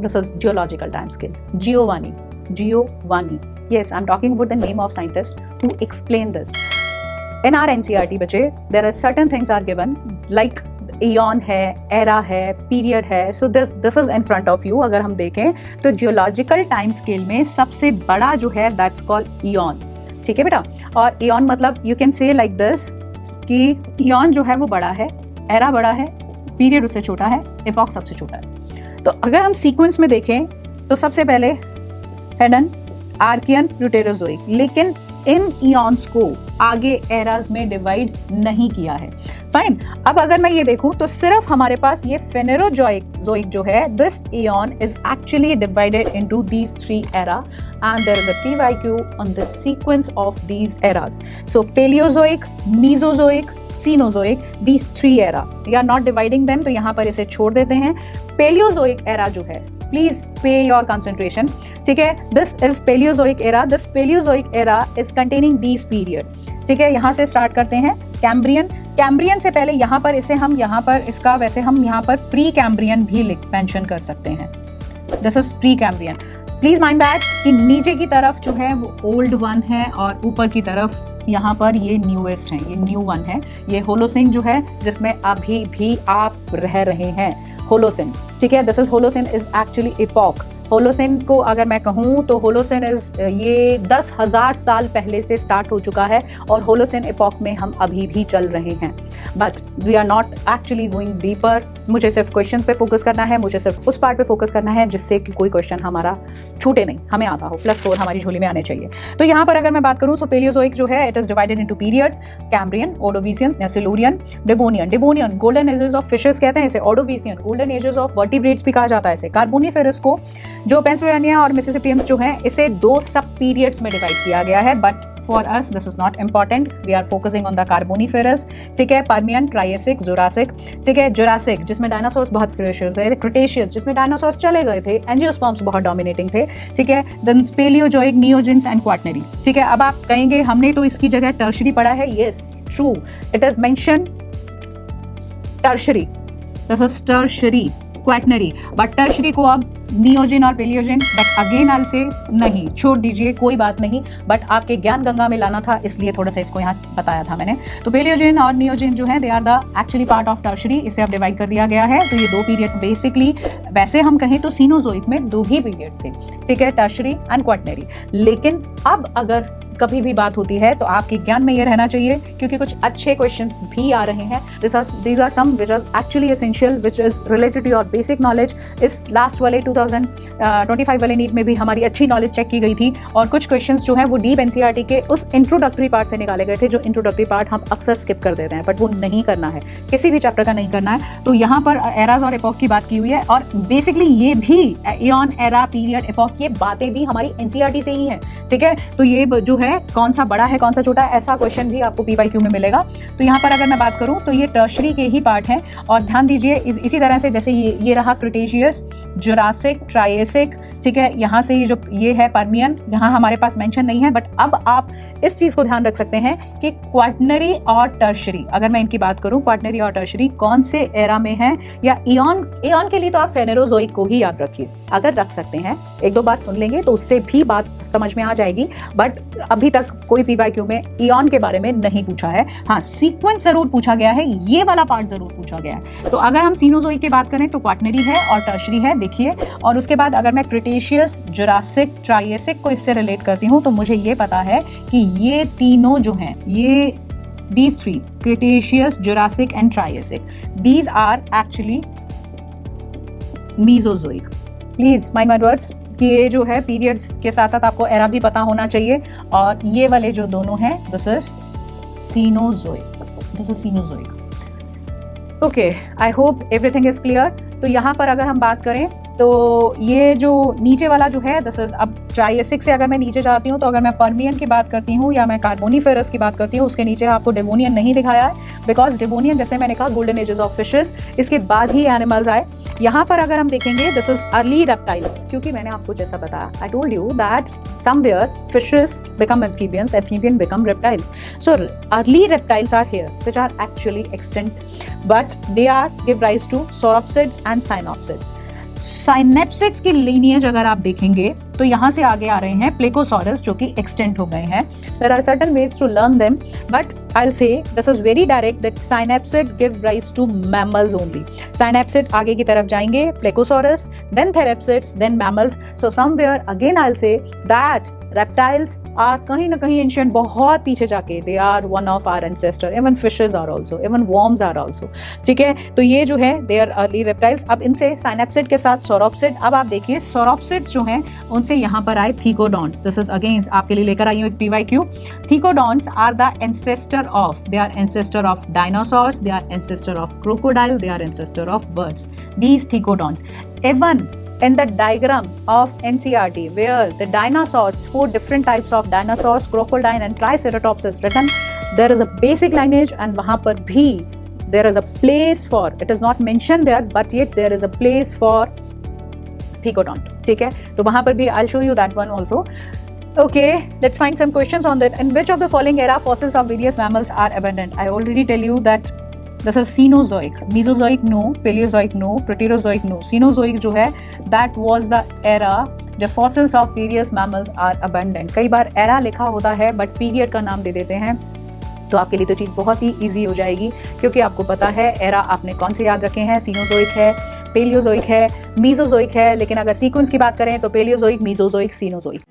This is geological time scale. Giovanni. Yes, I'm talking about the name of scientist who explained this. In our NCERT बच्चे, there are certain things are given like eon है, era है, period है. So this is in front of you. अगर हम देखें तो geological time scale में सबसे बड़ा जो है that's called eon. ठीक है बेटा. और eon मतलब you can say like this कि eon जो है वो बड़ा है, era बड़ा है, period उससे छोटा है, epoch सबसे छोटा है. तो अगर हम सीक्वेंस में देखें तो सबसे पहले हेडन, आर्कियन, प्लूटेरोजोइक, लेकिन इन इयॉन्स को आगे एराज में डिवाइड नहीं किया है. फाइन. अब अगर मैं ये देखूं तो सिर्फ हमारे पास ये फेनेरोजोइक जो है, this eon is actually divided into these 3 era and there is a PYQ on the sequence of these eras. So Paleozoic, Mesozoic, Cenozoic, these 3 era, we are not dividing them, तो यहाँ पर इसे छोड़ देते हैं. Palaeozoic era जो है, please pay your concentration. ठीक है, this is Paleozoic era. This Paleozoic era is containing these period. ठीक है, यहाँ से स्टार्ट करते हैं. कैम्ब्रियन से पहले यहाँ पर इसे हम यहाँ पर इसका वैसे हम यहाँ पर प्री कैम्ब्रियन भी मेंशन कर सकते हैं. This is pre Cambrian. Please mind that कि नीचे की तरफ जो है वो ओल्ड वन है और ऊपर की तरफ यहाँ पर ये न्यूएस्ट है, ये न्यू वन है. ये होलोसिन जो है जिसमें अभी भी आप रह रहे हैं, होलोसिन. ठीक है, this is Holocene is actually epoch. Holocene को अगर मैं कहूँ तो होलोसिन इज ये 10,000 साल पहले से स्टार्ट हो चुका है और होलोसिन इपॉक में हम अभी भी चल रहे हैं. But we are not actually going deeper. मुझे सिर्फ क्वेश्चंस पे फोकस करना है, मुझे सिर्फ उस पार्ट पे फोकस करना है जिससे कि कोई क्वेश्चन हमारा छूटे नहीं, हमें आता हो. +4 हमारी झोली में आने चाहिए. तो यहाँ पर अगर मैं बात करूँ, सो पेलियोजोइक जो है it is divided into periods. Cambrian, Ordovician, Silurian, Devonian. Golden ages of fishes कहते हैं इसे. Ordovician, golden ages of vertebrates भी कहा जाता है इसे. कार्बोनिफेरस को, जो पेंसिल्वेनिया और मिसिसिपियंस जो हैं, इसे 2 सब पीरियड्स में डिवाइड किया गया है. But for us this is not important, we are focusing on the Carboniferous. ठीक है, पर्मियन, ट्रायसिक, जुरासिक. ठीक है, जुरासिक जिसमें डायनासोर्स बहुत फ्रेशियस थे. क्रिटेशियस जिसमें डायनासोर्स चले गए थे, एंजियोस्पर्म्स बहुत डोमिनेटिंग थे. ठीक है, देन पेलियोजोइक, नियोजिन्स एंड क्वाटरनरी. ठीक है, अब आप कहेंगे हमने तो इसकी जगह टर्शरी पढ़ा है. Yes, true, it is mention tertiary. This is tertiary, quaternary. But tertiary को अब नियोजिन और पेलियोजिन, बट अगेन आई से नहीं, छोड़ दीजिए, कोई बात नहीं. बट आपके ज्ञान गंगा में लाना था, इसलिए थोड़ा सा इसको यहाँ बताया था मैंने. तो पेलियोजिन और नियोजिन जो है they are the actually part of tertiary. इसे अब डिवाइड कर दिया गया है. तो ये 2 पीरियड्स बेसिकली, वैसे हम कहें तो सीनोजोइक में 2 ही पीरियड्स थे. ठीक है, टर्शरी एंड क्वाटरनरी. लेकिन अब अगर कभी भी बात होती है तो आपके ज्ञान में ये रहना चाहिए, क्योंकि कुछ अच्छे क्वेश्चंस भी आ रहे हैं. these are some which are actually essential, which is related to your basic knowledge. इस लास्ट वाले 2025 वाले नीट में भी हमारी अच्छी नॉलेज चेक की गई थी और कुछ क्वेश्चंस जो हैं वो डीप एनसीईआरटी के उस इंट्रोडक्टरी पार्ट से निकाले गए थे, जो इंट्रोडक्टरी पार्ट हम अक्सर स्किप कर देते हैं. बट वो नहीं करना है, किसी भी चैप्टर का नहीं करना है. तो यहाँ पर एराज और एपॉक की बात की हुई है और बेसिकली ये भी इयॉन, एरा, पीरियड, एपॉक, ये बातें भी हमारी एनसीईआरटी से ही हैं. ठीक है, तो ये जो है कौन सा बड़ा है कौन सा छोटा है, ऐसा क्वेश्चन भी आपको PYQ में मिलेगा. तो यहाँ पर अगर मैं बात करूँ तो ये टर्शरी के ही पार्ट हैं. और ध्यान दीजिए इसी तरह से जैसे ये रहा क्रिटेशियस, जुरासिक, ट्रायसिक. ठीक है, यहाँ से ये है पर्मियन, यहाँ हमारे पास मेंशन नहीं है. बट अब आप इस चीज़ को ध्यान रख सकते हैं कि क्वाटरनरी और टर्शरी, अगर मैं इनकी बात करूँ, क्वाटरनरी और टर्शरी कौन से एरा में है, या इयॉन के लिए तो आप फेनेरोजोइक को ही याद रखिए. अगर रख सकते हैं, 1-2 बार सुन लेंगे तो उससे भी बात समझ में आ जाएगी. बट अभी तक कोई PYQ में इयॉन के बारे में नहीं पूछा है. हाँ, सीक्वेंस जरूर पूछा गया है, ये वाला पार्ट जरूर पूछा गया है. तो अगर हम सीनोजोइक की बात करें तो क्वाटरनरी है और टर्शरी है, देखिए. और उसके बाद अगर मैं क्रिटेशियस, जुरासिक, ट्रायसिक को इससे रिलेट करती हूँ तो मुझे ये पता है कि ये तीनों जो हैं, ये these 3, Cretaceous, Jurassic and Triassic, these are actually Mesozoic. Please mind my words कि ये जो है पीरियड्स के साथ साथ आपको एरा भी पता होना चाहिए. और ये वाले जो दोनों हैं, this is Cenozoic. Okay, I hope everything is clear. तो यहाँ पर अगर हम बात करें तो ये जो नीचे वाला जो है, दिस इज, अब ट्रायसिक से अगर मैं नीचे जाती हूँ तो अगर मैं पर्मियन की बात करती हूँ या मैं कार्बोनिफेरस की बात करती हूँ, उसके नीचे आपको डेवोनियन नहीं दिखाया है. बिकॉज डेवोनियन, जैसे मैंने कहा, गोल्डन एजेस ऑफ फिशेस, इसके बाद ही एनिमल्स आए. यहाँ पर अगर हम देखेंगे, दिस इज अर्ली रेप्टाइल्स, क्योंकि मैंने आपको जैसा बताया, I told you that somewhere fishes become amphibians, amphibian become reptiles. So early reptiles are here which are actually extinct, but they are give rise to sauropsids and synapsids. Synapsids की lineage अगर आप देखेंगे तो यहाँ से आगे आ रहे हैं प्लेकोसॉरस जो कि एक्सटेंट हो गए हैं. There are certain ways to learn them, but I will say this is very direct that synapsid give rise to mammals only. Synapsid आगे की तरफ जाएंगे, pelycosaurs, then therapsids, then mammals. So somewhere again I will say that reptiles are कहीं ना कहीं ancient, बहुत पीछे जाके they are one of our ancestor. Even fishes are also, even worms are also. ठीक है, तो ये जो है they are early reptiles. अब इनसे साइनेप्सिड के साथ सौरोप्सिड. अब आप देखिए सौरोप्सिड्स जो हैं उनसे यहाँ पर आए थीकोडॉन्ट्स. दिस इज अगेन आपके लिए लेकर आई हूँ एक PYQ. Thecodonts are the ancestor of, they are ancestor of dinosaurs, they are ancestor of crocodile, they are ancestor of birds. These thecodonts. Even in the diagram of NCERT where the dinosaurs, 4 different types of dinosaurs, crocodile and triceratops is written, there is a basic lineage and वहाँ पर भी there is a place for, it is not mentioned there but yet there is a place for thecodont. ठीक है, तो वहाँ पर भी I'll show you that one also. Okay, let's find some questions on that. In which of the following era fossils of various mammals are abundant? I already tell you that this is Cenozoic. Mesozoic no, Paleozoic no, Proterozoic no. Cenozoic जो है that was the era the fossils of various mammals are abundant. कई बार era लिखा होता है but period का नाम दे देते हैं, तो आपके लिए तो चीज़ बहुत ही ईजी हो जाएगी क्योंकि आपको पता है एरा आपने कौन से याद रखे हैं. सीनोजोइक है, पेलियोजोइक है, मीजोजोइक है, लेकिन अगर सीक्वेंस की बात करें तो पेलियोजोइक, मीजोजोइक, सीनोजोइक.